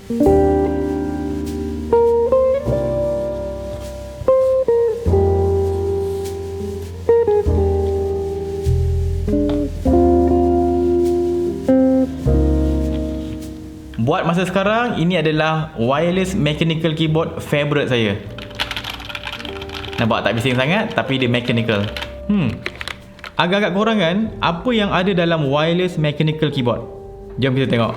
Buat masa sekarang, ini adalah wireless mechanical keyboard favorite saya. Nampak tak bising sangat, tapi dia mechanical. Agak-agak kurang kan? Apa yang ada dalam wireless mechanical keyboard? Jom kita tengok.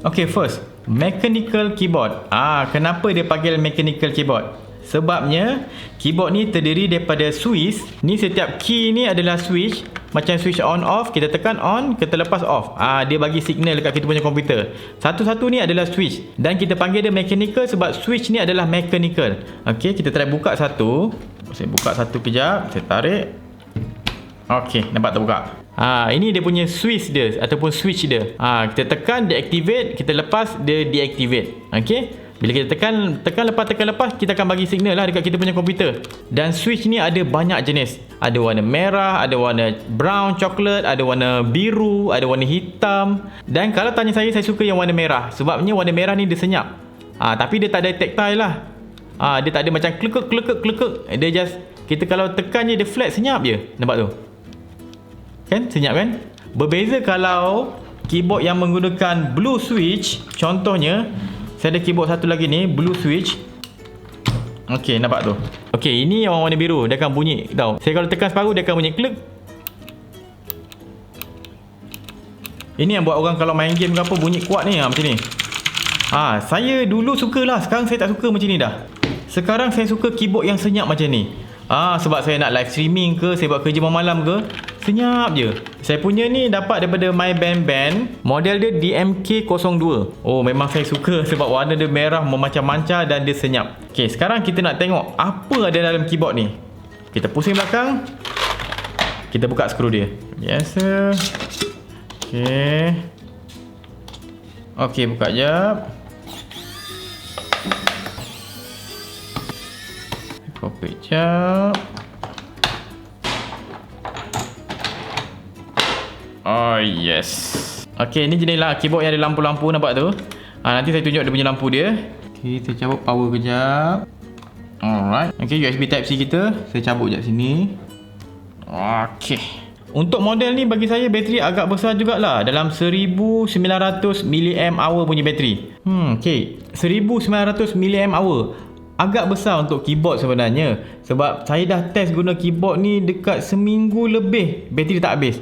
Okay, first, mechanical keyboard. Kenapa dia panggil mechanical keyboard? Sebabnya, keyboard ni terdiri daripada switch. Ni setiap key ni adalah switch. Macam switch on off, kita tekan on, kita lepas off. Dia bagi signal dekat kita punya komputer. Satu-satu ni adalah switch. Dan kita panggil dia mechanical sebab switch ni adalah mechanical. Okey, kita try buka satu. Saya buka satu kejap, saya tarik. Okey, nampak terbuka. Ini dia punya switch dia ataupun switch dia. Kita tekan, dia activate, kita lepas, dia deactivate. Okey. Bila kita tekan lepas, kita akan bagi signal lah dekat kita punya komputer. Dan switch ni ada banyak jenis. Ada warna merah, ada warna brown, coklat, ada warna biru, ada warna hitam. Dan kalau tanya saya suka yang warna merah. Sebabnya warna merah ni dia senyap. Tapi dia tak ada tactile lah. Dia tak ada macam klekek. Dia just, kita kalau tekan je dia flat, senyap je. Nampak tu? Kan? Senyap kan? Berbeza kalau keyboard yang menggunakan blue switch. Contohnya, saya ada keyboard satu lagi ni, blue switch. Okey, nampak tu. Okey, ini yang warna biru, dia akan bunyi tau. Saya kalau tekan separuh dia akan bunyi klik. Ini yang buat orang kalau main game ke apa bunyi kuat ni, macam ni. Saya dulu sukalah, sekarang saya tak suka macam ni dah. Sekarang saya suka keyboard yang senyap macam ni. Sebab saya nak live streaming ke, saya buat kerja malam ke, senyap je. Saya punya ni dapat daripada My Band Band. Model dia DMK02. Memang saya suka sebab warna dia merah memancar-mancar dan dia senyap. Okay, sekarang kita nak tengok apa ada dalam keyboard ni. Kita pusing belakang. Kita buka skru dia. Biasa. Okay, buka jap. Copy jap. Yes. Okay, ni jenis lah keyboard yang ada lampu-lampu, nampak tu. Nanti saya tunjuk dia punya lampu dia. Okay, saya cabut power kejap. Alright. Okay, USB Type C kita, saya cabut jap sini. Okay. Untuk model ni bagi saya bateri agak besar jugalah. Dalam 1900 mAh punya bateri. Okay, 1900 mAh. Agak besar untuk keyboard sebenarnya. Sebab saya dah test guna keyboard ni dekat seminggu lebih, bateri tak habis.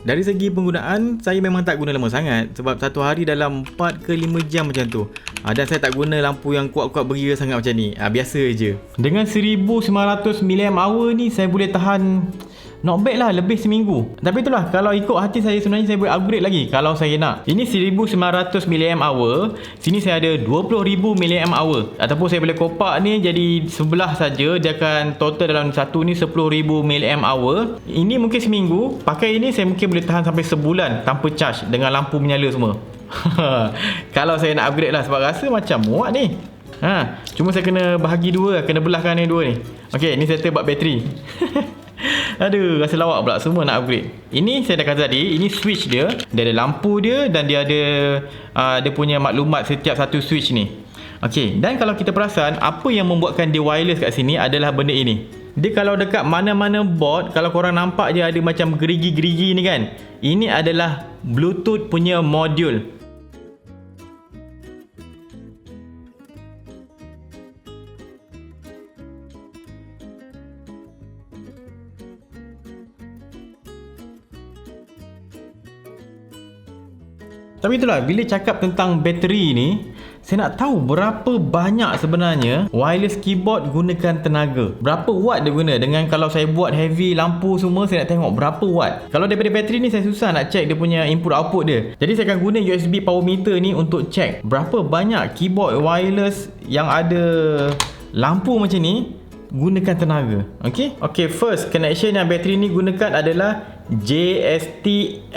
Dari segi penggunaan, saya memang tak guna lama sangat. Sebab satu hari dalam 4 ke 5 jam macam tu. Dan saya tak guna lampu yang kuat-kuat beria sangat macam ni. Biasa je. Dengan 1900 mAh ni, saya boleh tahan not bad lah, lebih seminggu. Tapi itulah, kalau ikut hati saya sebenarnya saya boleh upgrade lagi kalau saya nak. Ini 1900 mAh. Sini saya ada 20,000 mAh. Ataupun saya boleh kopak ni jadi sebelah saja. Dia akan total dalam satu ni 10,000 mAh. Ini mungkin seminggu. Pakai ini saya mungkin boleh tahan sampai sebulan tanpa charge dengan lampu menyala semua. Kalau saya nak upgrade lah, sebab rasa macam muat ni. Cuma saya kena bahagi dua, kena belahkan ni dua ni. Okay, ni settle buat bateri. Aduh, rasa lawak pula, semua nak upgrade. Ini saya dah kata tadi, ini switch dia. Dia ada lampu dia dan dia ada dia punya maklumat setiap satu switch ni. Okey, dan kalau kita perasan, apa yang membuatkan dia wireless kat sini adalah benda ini. Dia kalau dekat mana-mana board, kalau korang nampak je ada macam gerigi-gerigi ni kan. Ini adalah Bluetooth punya modul. Tapi itulah, bila cakap tentang bateri ni, saya nak tahu berapa banyak sebenarnya wireless keyboard gunakan tenaga. Berapa watt dia guna. Dengan kalau saya buat heavy lampu semua, saya nak tengok berapa watt. Kalau daripada bateri ni saya susah nak check dia punya input output dia. Jadi saya akan guna USB power meter ni untuk check berapa banyak keyboard wireless yang ada lampu macam ni gunakan tenaga. Okay, first connection yang bateri ni gunakan adalah JST-XH.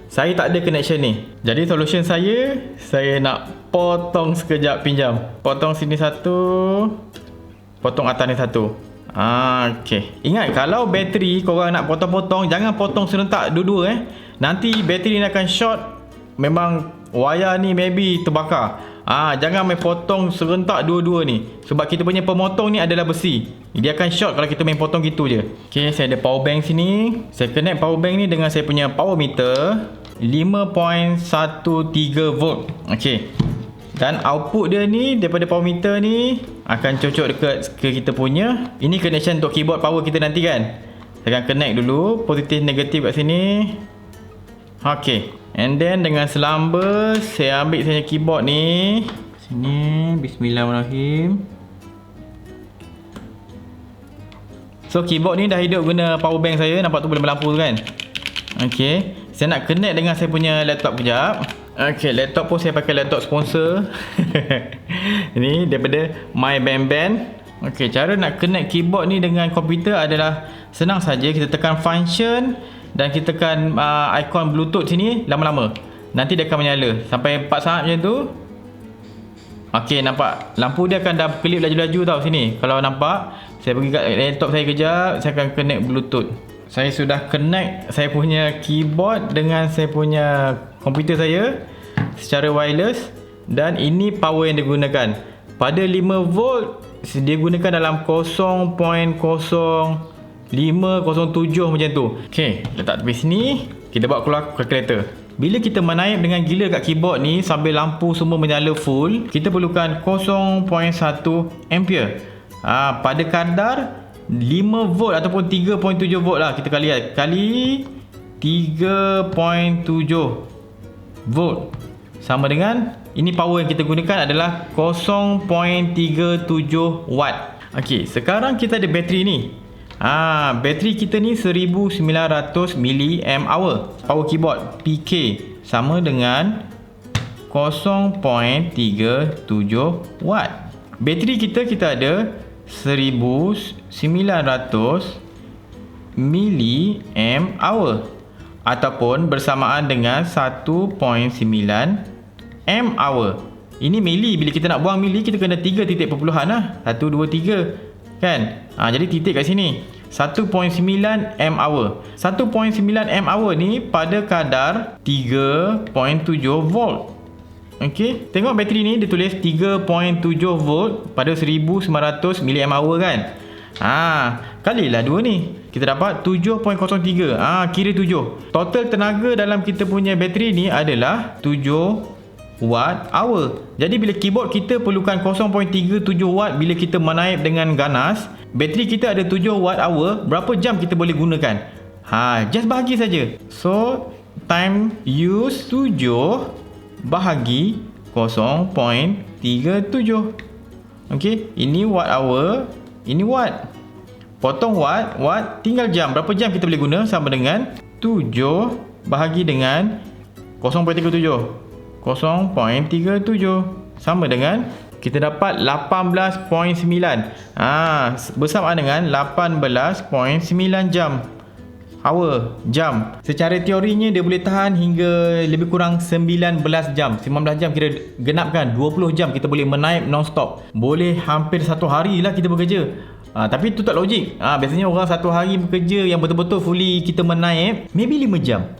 Saya tak ada connection ni. Jadi solution saya nak potong sekejap, pinjam. Potong sini satu, potong atas ni satu. Okay. Ingat, kalau bateri korang nak potong-potong, jangan potong serentak dua-dua nanti bateri ni akan short. Memang wayar ni maybe terbakar. Jangan main potong serentak dua-dua ni, sebab kita punya pemotong ni adalah besi. Dia akan short kalau kita main potong gitu je. Okay, saya ada power bank sini. Saya connect power bank ni dengan saya punya power meter 5.13 volt. Okay, dan output dia ni daripada power meter ni akan cocok dekat ke kita punya. Ini connection untuk keyboard power kita nanti kan. Saya akan connect dulu positif negatif kat sini. Okay, and then dengan selamba saya ambil saya keyboard ni. Sini, bismillahirrahmanirrahim. So keyboard ni dah hidup guna power bank saya. Nampak tu boleh berlampu tu kan. Okay, saya nak connect dengan saya punya laptop kejap. Okay, laptop pun saya pakai laptop sponsor. Ini daripada My Band Band. Okay, cara nak connect keyboard ni dengan komputer adalah senang saja. Kita tekan function dan kita tekan ikon bluetooth sini lama-lama. Nanti dia akan menyala sampai 4 saat macam tu. Okey, nampak lampu dia akan dah kelip laju-laju tau sini. Kalau nampak, saya pergi kat laptop saya kejap, saya akan connect bluetooth. Saya sudah connect saya punya keyboard dengan saya punya komputer saya secara wireless, dan ini power yang digunakan. Pada 5 volt dia gunakan dalam 0.0507 macam tu. Okey, letak tepi sini. Kita bawa keluar kalkulator. Bila kita menaip dengan gila kat keyboard ni sambil lampu semua menyala full, kita perlukan 0.1 ampere. Pada kadar 5 volt ataupun 3.7 volt lah, kita kali 3.7 volt sama dengan ini power yang kita gunakan adalah 0.37 watt. Okey, sekarang kita ada bateri ni. Bateri kita ni 1900 mAh. Power keyboard PK sama dengan 0.37 watt. Bateri kita ada 1900 mAh ataupun bersamaan dengan 1.9 mAh. Ini mili. Bila kita nak buang mili, kita kena 3 titik perpuluhan lah. 1, 2, 3 kan. Jadi titik kat sini 1.9 mAh. 1.9 mAh ni pada kadar 3.7 volt. Okey, tengok bateri ni dia tulis 3.7 volt pada 1900 mAh kan. Kalilah 2 ni, kita dapat 7.03. Kira 7. Total tenaga dalam kita punya bateri ni adalah 7 watt hour. Jadi bila keyboard kita perlukan 0.37 watt bila kita menaip dengan ganas, bateri kita ada 7 watt hour, berapa jam kita boleh gunakan? Just bahagi saja. So time use 7 bahagi 0.37. Okey, ini watt hour, ini watt. Potong watt, tinggal jam. Berapa jam kita boleh guna? Sama dengan 7 bahagi dengan 0.37. 0.37 sama dengan kita dapat 18.9. Bersamaan dengan 18.9 jam. Jam. Secara teorinya dia boleh tahan hingga lebih kurang 19 jam. 19 jam kira genapkan 20 jam kita boleh menaip non-stop. Boleh hampir 1 hari lah kita bekerja. Tapi itu tak logik. Biasanya orang 1 hari bekerja yang betul-betul fully kita menaip maybe 5 jam.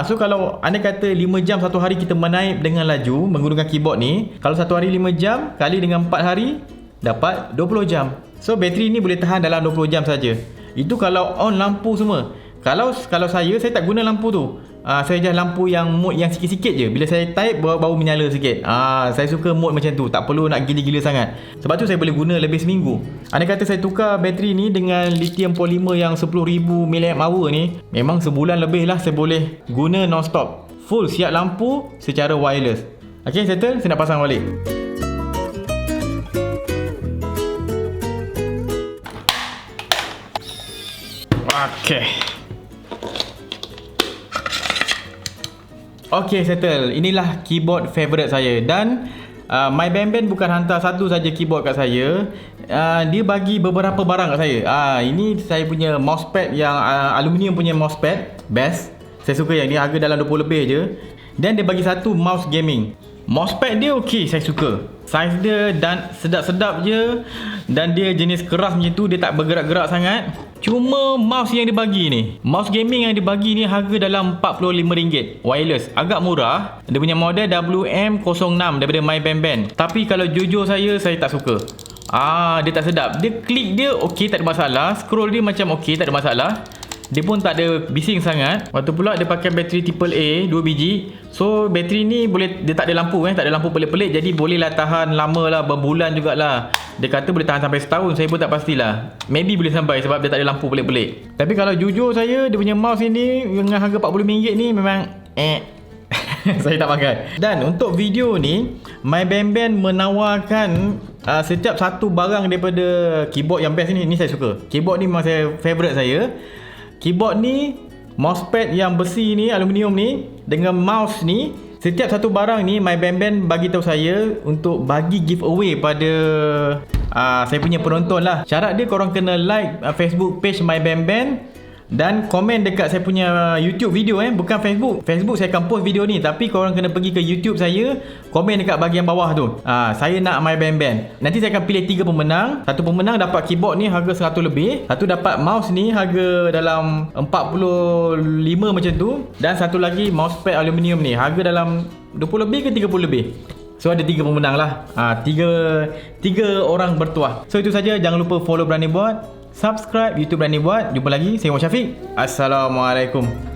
So kalau anda kata 5 jam 1 hari kita menaip dengan laju menggunakan keyboard ni, kalau 1 hari 5 jam kali dengan 4 hari dapat 20 jam. So bateri ni boleh tahan dalam 20 jam saja. Itu kalau on lampu semua. Kalau saya tak guna lampu tu. Saya just lampu yang mode yang sikit-sikit je. Bila saya type baru menyala sikit. Saya suka mode macam tu. Tak perlu nak gila-gila sangat. Sebab tu saya boleh guna lebih seminggu. Anda kata saya tukar bateri ni dengan lithium polymer yang 10,000 mAh ni, memang sebulan lebih lah saya boleh guna non-stop. Full siap lampu secara wireless. Okay, settle. Saya nak pasang balik. Okay. Okay, settle. Inilah keyboard favorite saya. Dan My Band Band bukan hantar satu saja keyboard kat saya. Dia bagi beberapa barang kat saya. Ini saya punya mousepad yang aluminium punya mousepad. Best. Saya suka yang ni, harga dalam 20 lebih je. Dan dia bagi satu mouse gaming. Mousepad dia okey, saya suka. Saiz dia dan sedap-sedap je. Dan dia jenis keras macam tu, dia tak bergerak-gerak sangat. Cuma mouse yang dia bagi ni, mouse gaming yang dia bagi ni harga dalam RM45 wireless. Agak murah. Dia punya model WM06 daripada My Band Band. Tapi kalau jujur saya tak suka. Dia tak sedap. Dia klik dia okey, tak ada masalah. Scroll dia macam okey, tak ada masalah. Dia pun tak ada bising sangat. Waktu pula dia pakai bateri AAA 2 biji. So bateri ni boleh, dia tak ada lampu tak ada lampu pelik-pelik. Jadi bolehlah tahan lama lah, berbulan jugalah. Dia kata boleh tahan sampai setahun. Saya pun tak pastilah. Maybe boleh sampai sebab dia tak ada lampu pelik-pelik. Tapi kalau jujur saya, dia punya mouse ini dengan harga RM40 ni memang saya tak pakai. Dan untuk video ni, My Band Band menawarkan setiap satu barang daripada keyboard yang best ni saya suka. Keyboard ni memang favourite saya. Keyboard ni, mousepad yang besi ni, aluminium ni, dengan mouse ni, setiap satu barang ni My Band Band bagi tahu saya untuk bagi giveaway pada saya punya penonton lah. Syarat dia korang kena like Facebook page My Band Band dan komen dekat saya punya YouTube video bukan Facebook. Facebook saya akan post video ni, tapi korang kena pergi ke YouTube saya, komen dekat bahagian bawah tu. Saya nak My Band Band. Nanti saya akan pilih 3 pemenang. Satu pemenang dapat keyboard ni harga 100 lebih. Satu dapat mouse ni harga dalam 45 macam tu. Dan satu lagi mousepad aluminium ni harga dalam 20 lebih ke 30 lebih. So ada 3 pemenang lah. 3 orang bertuah. So itu saja. Jangan lupa follow Berani Buat, subscribe YouTube Berani Buat. Jumpa lagi. Saya Muhammad Syafiq. Assalamualaikum.